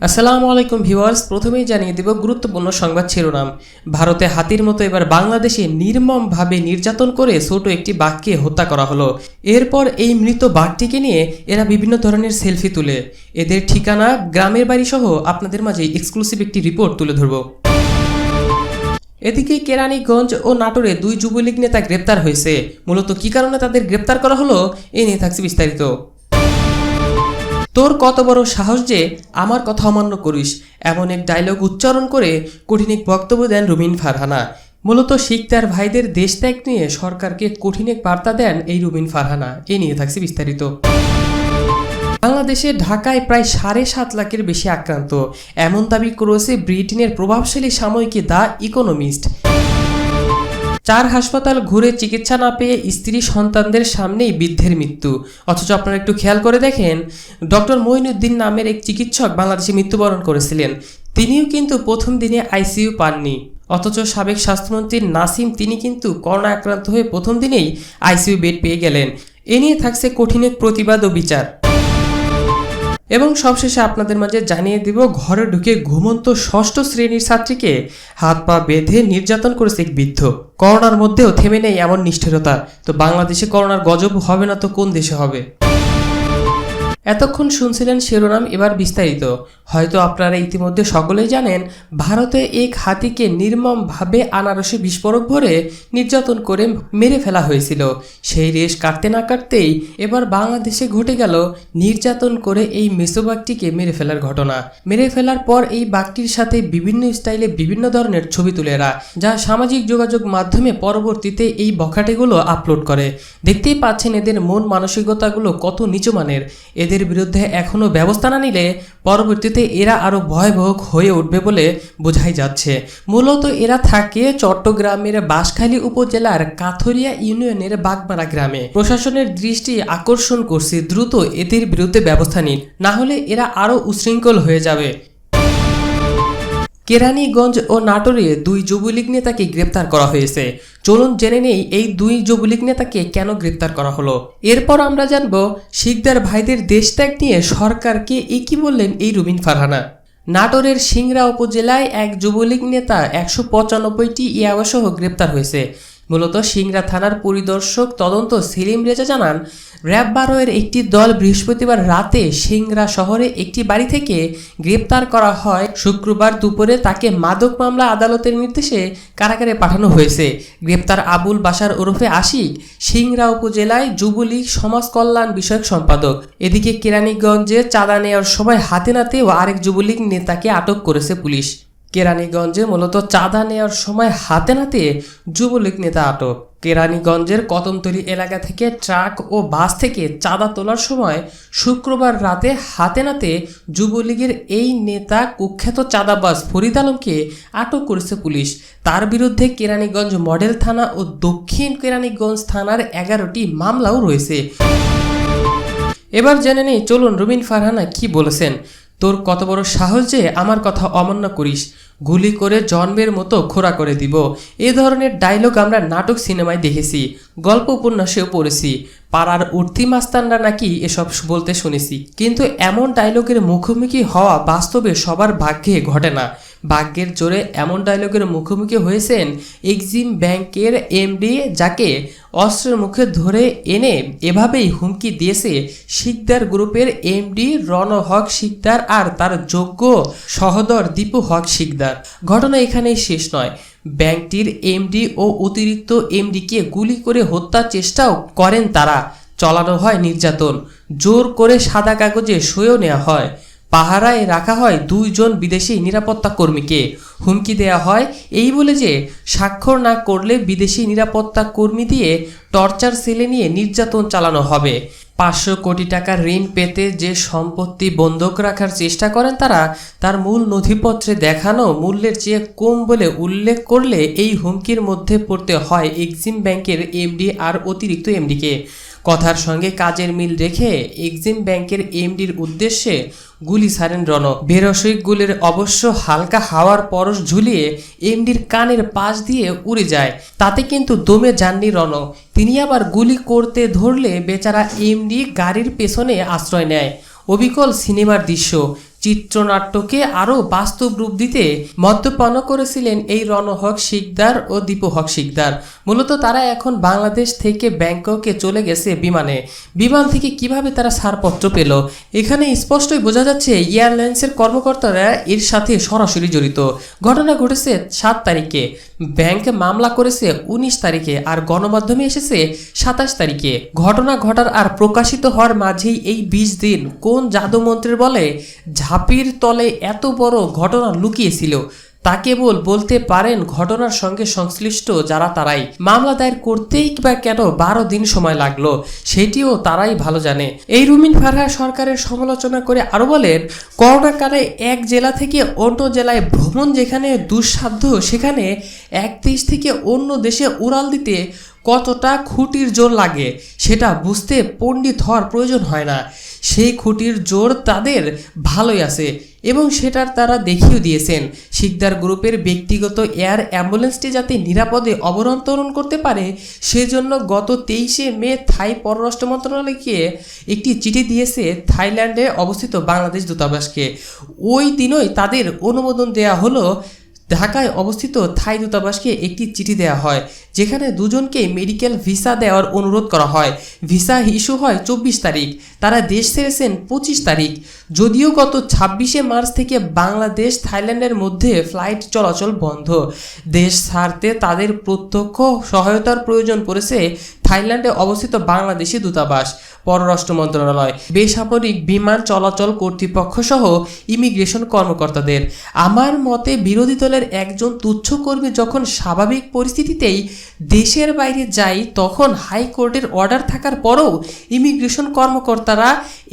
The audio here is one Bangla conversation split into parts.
আসসালামু আলাইকুম ভিউয়ার্স, প্রথমেই জানিয়ে দেব গুরুত্বপূর্ণ সংবাদ শিরোনাম। ভারতে হাতির মতো এবার বাংলাদেশে নির্মমভাবে নির্যাতন করে ছোট একটি বাঘকে হত্যা করা হলো। এরপর এই মৃত বাঘটিকে নিয়ে এরা বিভিন্ন ধরনের সেলফি তুলে। এদের ঠিকানা, গ্রামের বাড়ি সহ আপনাদের মাঝে এক্সক্লুসিভ একটি রিপোর্ট তুলে ধরব। এদিকে কেরানীগঞ্জ ও নাটোরে দুই যুবলীগ নেতা গ্রেপ্তার হয়েছে। মূলত কী কারণে তাদের গ্রেপ্তার করা হলো এ নিয়ে থাকছে বিস্তারিত। তোর কত বড় সাহস যে আমার কথা অমান্য করিস, এমন এক ডায়লগ উচ্চারণ করে কঠিন এক বক্তব্য দেন রুমিন ফারহানা। মূলত শিকদার ভাইদের দেশত্যাগ নিয়ে সরকারকে কঠিন এক বার্তা দেন এই রুমিন ফারহানা। এ নিয়ে থাকছে বিস্তারিত। বাংলাদেশে ঢাকায় প্রায় 7.5 লাখের বেশি আক্রান্ত, এমন দাবি করেছে ব্রিটেনের প্রভাবশালী সাময়িকী দ্য ইকোনমিস্ট। 4 হাসপাতাল ঘুরে চিকিৎসা না পেয়ে স্ত্রী সন্তানদের সামনেই বৃদ্ধের মৃত্যু। অথচ আপনারা একটু খেয়াল করে দেখেন, ডক্টর মঈনুদ্দিন নামের এক চিকিৎসক বাংলাদেশে মৃত্যুবরণ করেছিলেন। তিনিও কিন্তু প্রথম দিনে আইসিইউ পাননি। অথচ সাবেক স্বাস্থ্যমন্ত্রী নাসিম, তিনি কিন্তু করোনা আক্রান্ত হয়ে প্রথম দিনেই আইসিইউ বেড পেয়ে গেলেন। এ নিয়ে থাকছে কঠিন এক প্রতিবাদ ও বিচার। এবং সবশেষে আপনাদের মাঝে জানিয়ে দিব, ঘরে ঢুকে ঘুমন্ত 6ষ্ঠ শ্রেণীর ছাত্রীকে হাত পা বেঁধে নির্যাতন করেছে এক বৃদ্ধ। করোনার মধ্যেও থেমে নেই এমন নিষ্ঠুরতা। তো বাংলাদেশে করোনার গজব হবে না তো কোন দেশে হবে? এতক্ষণ শুনছিলেন শিরোনাম, এবার বিস্তারিত। হয়তো আপনারা ইতিমধ্যে সকলেই জানেন, ভারতে এক হাতিকে নির্মমভাবে আনারসে বিস্ফোরক ভরে নির্যাতন করে মেরে ফেলা হয়েছিল। সেই রেশ কাটতে না কাটতেই এবার বাংলাদেশে ঘটে গেল নির্যাতন করে এই মেসোবাঘটিকে মেরে ফেলার ঘটনা। মেরে ফেলার পর এই বাঘটির সাথে বিভিন্ন স্টাইলে বিভিন্ন ধরনের ছবি তুলে এরা, যা সামাজিক যোগাযোগ মাধ্যমে পরবর্তীতে এই বখাটেগুলো আপলোড করে। দেখতেই পাচ্ছেন এদের মন মানসিকতাগুলো কত নিচুমানের। এদের বিরুদ্ধে এখনও ব্যবস্থা না নিলে পরবর্তীতে এরা আরও ভয়াবহ হয়ে উঠবে বলে বোঝাই যাচ্ছে। মূলত এরা থাকে চট্টগ্রামের বাঁশখালী উপজেলার কাথরিয়া ইউনিয়নের বাগমারা গ্রামে। প্রশাসনের দৃষ্টি আকর্ষণ করছে, দ্রুত এদের বিরুদ্ধে ব্যবস্থা নিন, না হলে এরা আরও উশৃঙ্খল হয়ে যাবে। কেরানীগঞ্জ ও নাটোরে দুই যুবলীগ নেতাকে গ্রেপ্তার করা হয়েছে। চলুন জেনে নেই এই দুই যুবলীগ নেতাকে কেন গ্রেপ্তার করা হলো। এরপর আমরা জানব শিকদার ভাইদের দেশত্যাগ নিয়ে সরকারকে কি বললেন এই রুমিন ফারহানা। নাটোরের সিংড়া উপজেলায় এক যুবলীগ নেতা 195টি ইয়াবাসহ গ্রেপ্তার হয়েছে। মূলত সিংড়া থানার পরিদর্শক তদন্ত সেলিম রেজা জানান, র্যাব 12-এর একটি দল বৃহস্পতিবার রাতে সিংড়া শহরে একটি বাড়ি থেকে গ্রেপ্তার করা হয়। শুক্রবার দুপুরে তাকে মাদক মামলা আদালতের নির্দেশে কারাগারে পাঠানো হয়েছে। গ্রেপ্তার আবুল বাশার ওরফে আশিক সিংড়া উপজেলায় যুবলীগ সমাজ কল্যাণ বিষয়ক সম্পাদক। এদিকে কেরানীগঞ্জে চাঁদা নেওয়ার সময় হাতে নাতে ও আরেক যুবলীগ নেতাকে আটক করেছে পুলিশ। কেরানীগঞ্জে মূলত চাঁদা নেওয়ার সময় হাতে নাতে যুবলীগ নেতা আটক। কেরানীগঞ্জের কদমতলী এলাকা থেকে ট্রাক ও বাস থেকে চাঁদা তোলার সময় শুক্রবার রাতে হাতে নাতে যুবলীগের এই নেতা কুখ্যাত চাঁদাবাজ ফরিদ আলমকে আটক করেছে পুলিশ। তার বিরুদ্ধে কেরানীগঞ্জ মডেল থানা ও দক্ষিণ কেরানীগঞ্জ থানার 11টি মামলাও রয়েছে। এবার জেনে নেই, চলুন রুমিন ফারহানা কি বলেছেন। তোর কত বড় সাহস যে আমার কথা অমান্য করিস, গুলি করে জন্মের মতো খোঁড়া করে দিব। এ ধরনের ডায়লগ আমরা নাটক সিনেমায় দেখেছি, গল্প উপন্যাসেও পড়েছি। পাড়ার উঠতি মাস্তানরা নাকি এসব বলতে শুনেছি, কিন্তু এমন ডায়লগের মুখোমুখি হওয়া বাস্তবে সবার ভাগ্যে ঘটে না। ভাগ্যের জোরে এমন ডায়লগের মুখোমুখি হয়েছেন এক্সিম ব্যাংকের এমডি, যাকে অস্ত্রের মুখে ধরে এনে এভাবেই হুমকি দিয়েছে শিকদার গ্রুপের এমডি রণহক শিকদার আর তার যোগ্য সহোদর দীপু হক শিকদার। ঘটনা এখানেই শেষ নয়, ব্যাংকটির এমডি ও অতিরিক্ত এমডিকে গুলি করে হত্যার চেষ্টাও করেন তারা। চালানো হয় নির্যাতন, জোর করে সাদা কাগজে সইও নেওয়া হয়। পাহারায় রাখা হয় 2 জন বিদেশি নিরাপত্তা কর্মীকে। হুমকি দেয়া হয় এই বলে যে স্বাক্ষর না করলে বিদেশি নিরাপত্তা কর্মী দিয়ে টর্চার সেলে নিয়ে নির্যাতন চালানো হবে। 500 কোটি টাকার ঋণ পেতে যে সম্পত্তি বন্ধক রাখার চেষ্টা করেন তারা, তার মূল নথিপত্রে দেখানো মূল্যের চেয়ে কম বলে উল্লেখ করলে এই হুমকির মধ্যে পড়তে হয় এক্সিম ব্যাংকের এমডি আর অতিরিক্ত এমডিকে। কথার সঙ্গে কাজের মিল রেখে এক্সিম ব্যাংকের এমডির উদ্দেশ্যে গুলি ছাড়েন রণ। বেরসিক গুলির অবশ্য হালকা হাওয়ার পরশ ঝুলিয়ে এমডির কানের পাশ দিয়ে উড়ে যায়, তাতে কিন্তু দমে যাননি রণ। তিনি আবার গুলি করতে ধরলে বেচারা এমডি গাড়ির পেছনে আশ্রয় নেয়। অবিকল সিনেমার দৃশ্য। চিত্রনাট্যকে আরও বাস্তব রূপ দিতে মদ্যপান করেছিলেন এই রণহক শিকদার ও দীপু হক শিকদার। মূলত তারা এখন বাংলাদেশ থেকে ব্যাংককে চলে গেছে বিমানে। বিমান থেকে কিভাবে তারা ছাড়পত্র পেল, এখানে স্পষ্টই বোঝা যাচ্ছে এয়ারলাইন্সের কর্মকর্তারা এর সাথে সরাসরি জড়িত। ঘটনা ঘটেছে 7 তারিখে, ব্যাংক মামলা করেছে 19 তারিখে, আর গণমাধ্যমে এসেছে 27 তারিখে। ঘটনা ঘটার আর প্রকাশিত হওয়ার মাঝেই এই 20 দিন কোন জাদুমন্ত্রের বলে ঝাঁপির তলে এত বড় ঘটনা লুকিয়েছিল তা কেবল বলতে পারেন ঘটনার সঙ্গে সংশ্লিষ্ট যারা, তারাই। মামলা দায়ের করতেই বা কেন 12 দিন সময় লাগলো সেটিও তারাই ভালো জানে। এই রুমিন ফারহা সরকারের সমালোচনা করে আরো বলেন, করোনাকালে এক জেলা থেকে অন্য জেলায় ভ্রমণ যেখানে দুঃসাধ্য, সেখানে এক দেশ থেকে অন্য দেশে উড়াল দিতে কতটা খুঁটির জোর লাগে সেটা বুঝতে পণ্ডিত হওয়ার প্রয়োজন হয় না। সেই খুঁটির জোর তাদের ভালোই আছে এবং সেটার তারা দেখিয়ে দিয়েছেন। শিকদার গ্রুপের ব্যক্তিগত এয়ার অ্যাম্বুলেন্সটি যাতে নিরাপদে অবতরণ করতে পারে সেজন্য গত 23শে মে থাই পররাষ্ট্র মন্ত্রণালয়কে একটি চিঠি দিয়েছে থাইল্যান্ডে অবস্থিত বাংলাদেশ দূতাবাসকে। ওই দিনই তাদের অনুমোদন দেয়া হলো। ঢাকায় অবস্থিত থাই দূতাবাসকে একটি চিঠি দেওয়া হয় যেখানে দুজনকেই মেডিকেল ভিসা দেওয়ার অনুরোধ করা হয়। ভিসা ইস্যু হয় 24 তারিখ, তারা দেশ ছেড়েছেন 25 তারিখ। যদিও গত 26শে মার্চ থেকে বাংলাদেশ থাইল্যান্ডের মধ্যে ফ্লাইট চলাচল বন্ধ। দেশ ছাড়তে তাদের প্রত্যক্ষ সহায়তার প্রয়োজন পড়েছে থাইল্যান্ডে অবস্থিত বাংলাদেশি দূতাবাস, পররাষ্ট্র মন্ত্রণালয়, বেসামরিক বিমান চলাচল কর্তৃপক্ষ সহ ইমিগ্রেশন কর্মকর্তাদের। আমার মতে বিরোধী দলের একজন তুচ্ছ কর্মী যখন স্বাভাবিক পরিস্থিতিতেই দেশের বাইরে যায় তখন হাইকোর্টের অর্ডার থাকার পরও ইমিগ্রেশন কর্মকর্তারা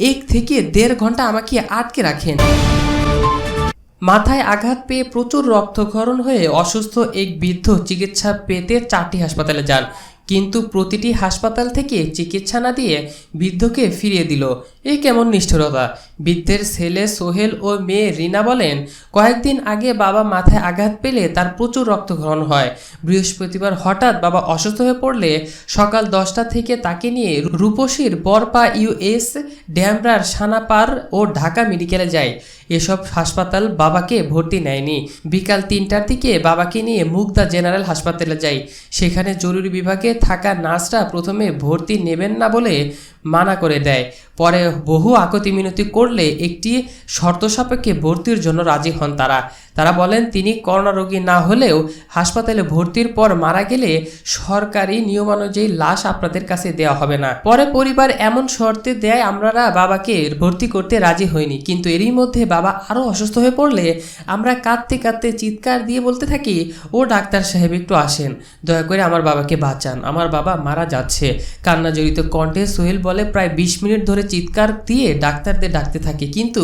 1 থেকে 1.5 ঘন্টা আমাকে আটকে রাখেন। মাথায় আঘাত পেয়ে প্রচুর রক্তক্ষরণ হয়ে অসুস্থ এক বৃদ্ধ চিকিৎসা পেতে 4টি হাসপাতালে যান, কিন্তু প্রতিটি হাসপাতাল থেকে চিকিৎসা না দিয়ে বৃদ্ধকে ফিরিয়ে দিল। এ কেমন নিষ্ঠুরতা! বৃদ্ধের ছেলে সোহেল ও মেয়ে রিনা বলেন, কয়েকদিন আগে বাবা মাথায় আঘাত পেলে তার প্রচুর রক্তক্ষরণ হয়। বৃহস্পতিবার হঠাৎ বাবা অসুস্থ হয়ে পড়লে সকাল 10টা থেকে তাকে নিয়ে রূপসীর বরপা ইউএস, ড্যামরার সানাপার ও ঢাকা মেডিকেলে যায়। এসব হাসপাতাল বাবাকে ভর্তি নেয়নি। বিকাল 3টার দিকে বাবাকে নিয়ে মুগদা জেনারেল হাসপাতালে যায়। সেখানে জরুরি বিভাগে থাকা নার্সরা প্রথমে ভর্তি নেবেন না বলে মানা করে দেয়। পরে বহু আকুতি মিনতি করলে একটি শর্ত সাপেক্ষে ভর্তির জন্য রাজি হন তারা বলেন, তিনি করোনা রোগী না হলেও হাসপাতালে ভর্তির পর মারা গেলে সরকারি নিয়মানুযায়ী লাশ আপনাদের কাছে দেওয়া হবে না। পরে পরিবার এমন শর্তে দেয় আমরা বাবাকে ভর্তি করতে রাজি হইনি, কিন্তু এরই মধ্যে বাবা আরও অসুস্থ হয়ে পড়লে আমরা কাঁদতে কাঁদতে চিৎকার দিয়ে বলতে থাকি, ও ডাক্তার সাহেব একটু আসেন, দয়া করে আমার বাবাকে বাঁচান, আমার বাবা মারা যাচ্ছে। কান্না জড়িত কণ্ঠে সোহেল বলে, প্রায় 20 মিনিট ধরে চিৎকার দিয়ে ডাক্তারদের ডাকতে থাকে, কিন্তু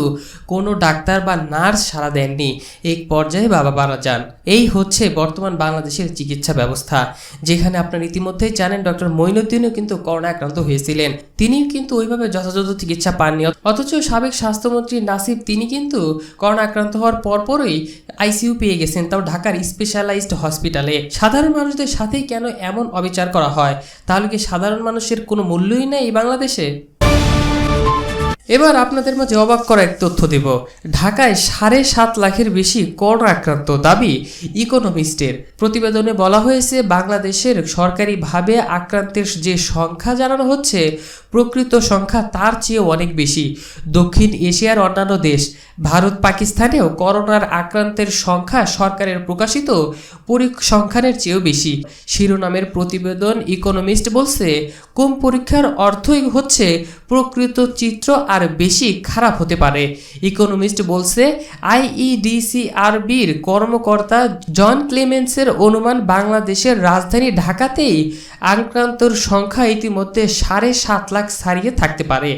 কোনো ডাক্তার বা নার্স সাড়া দেননি। এক পর্যায়ে বাবা মারা যান। এই হচ্ছে বর্তমান বাংলাদেশের চিকিৎসা ব্যবস্থা, যেখানে আপনারা ইতিমধ্যেই জানেন ডক্টর মঈনুদ্দিনও কিন্তু করোনা আক্রান্ত হয়েছিলেন। তিনি কিন্তু ওইভাবে যথাযথ চিকিৎসা পাননি, অথচ সাবেক স্বাস্থ্যমন্ত্রী নাসিব তিনি কিন্তু করোনা আক্রান্ত হওয়ার পরপরই আইসিইউ পেয়ে গেছেন, তাও ঢাকার স্পেশালাইজড হসপিটালে। সাধারণ মানুষদের সাথেই কেন এমন অবিচার করা হয়? তাহলে কি সাধারণ মানুষের কোনো মূল্যই নেই এই বাংলাদেশে? এবার আপনাদের মাঝে অবাক করা এক তথ্য দেব। ঢাকায় 7.5 লাখের বেশি করোনা আক্রান্ত দাবি ইকোনমিস্টের। প্রতিবেদনে বলা হয়েছে, বাংলাদেশের সরকারিভাবে আক্রান্তের যে সংখ্যা জানানো হচ্ছে প্রকৃত সংখ্যা তার চেয়ে অনেক বেশি। দক্ষিণ এশিয়ার অন্যান্য দেশ ভারত পাকিস্তানেও করোনার আক্রান্তের সংখ্যা সরকারের প্রকাশিত পরিসংখ্যানের চেয়েও বেশি। শিরোনামের প্রতিবেদন ইকোনমিস্ট বলছে, কম পরীক্ষার অর্থই হচ্ছে প্রকৃত চিত্র আর বেশি খারাপ হতে পারে। ইকোনমিস্ট বলছে, আইইডিসিআরবির কর্মকর্তা জন ক্লেমেন্সের অনুমান, বাংলাদেশের রাজধানী ঢাকাতেই আক্রান্তর সংখ্যা ইতিমধ্যে 7.5 লাখ ছাড়িয়ে থাকতে পারে।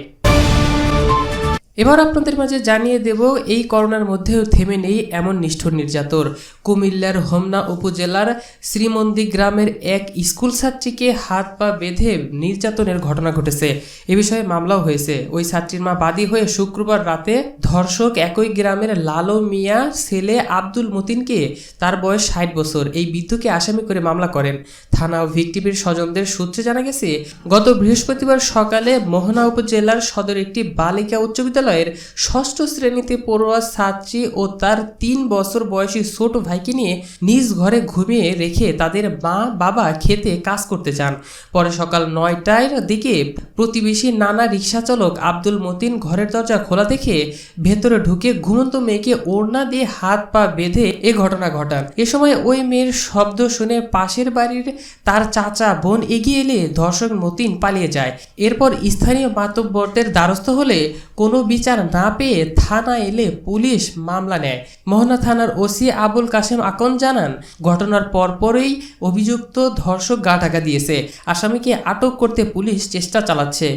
এবার আপনাদের মাঝে জানিয়ে দেব, এই করোনার মধ্যেও থেমে নেই এমন নিষ্ঠুর নির্যাতন। কুমিল্লার হোমনা উপজেলার শ্রীমন্দি গ্রামের এক স্কুল ছাত্রীকে হাত পা বেঁধে নির্যাতনের ঘটনা ঘটেছে। এ বিষয়ে মামলাও হয়েছে। ওই ছাত্রীর মা বাদী হয়ে শুক্রবার রাতে ধর্ষক একই গ্রামের লালু মিয়া ছেলে আব্দুল মতিনকে, তার বয়স 60 বছর, এই বৃদ্ধকে আসামি করে মামলা করেন। থানা ও ভিকটিমের স্বজনদের সূত্রে জানা গেছে, গত বৃহস্পতিবার সকালে মোহনা উপজেলার সদর একটি বালিকা উচ্চ বিদ্যালয়ে বিদ্যালয়ের ৬ষ্ঠ শ্রেণীতে পড়ুয়া ছাত্রী ও তার ৩ বছর বয়সী ছোট ভাইকে নিয়ে নিজ ঘরে ঘুমিয়ে রেখে তাদের মা বাবা খেতে কাজ করতে যান। পরে সকাল ৯টার দিকে প্রতিবেশী নানা রিকশা চালক আব্দুল মতিন ঘরের দরজা খোলা দেখে ভেতরে ঢুকে ঘুমন্ত মেয়েকে ওড়না দিয়ে হাত পা বেঁধে এ ঘটনা ঘটান। এ সময় ওই মেয়ের শব্দ শুনে পাশের বাড়ির তার চাচা বোন এগিয়ে এলে ধর্ষক মতিন পালিয়ে যায়। এরপর স্থানীয় মাতব্বরদের দ্বারস্থ হলে কোনো বিচার না পেয়ে থানা এলে পুলিশ মামলা নেয়। মোহনা থানার ওসি আবুল কাশেম আকন জানান, ঘটনার পরপরই অভিযুক্ত ধর্ষক গা ঢাকা দিয়েছে। আসামিকে আটক করতে পুলিশ চেষ্টা চালাচ্ছে।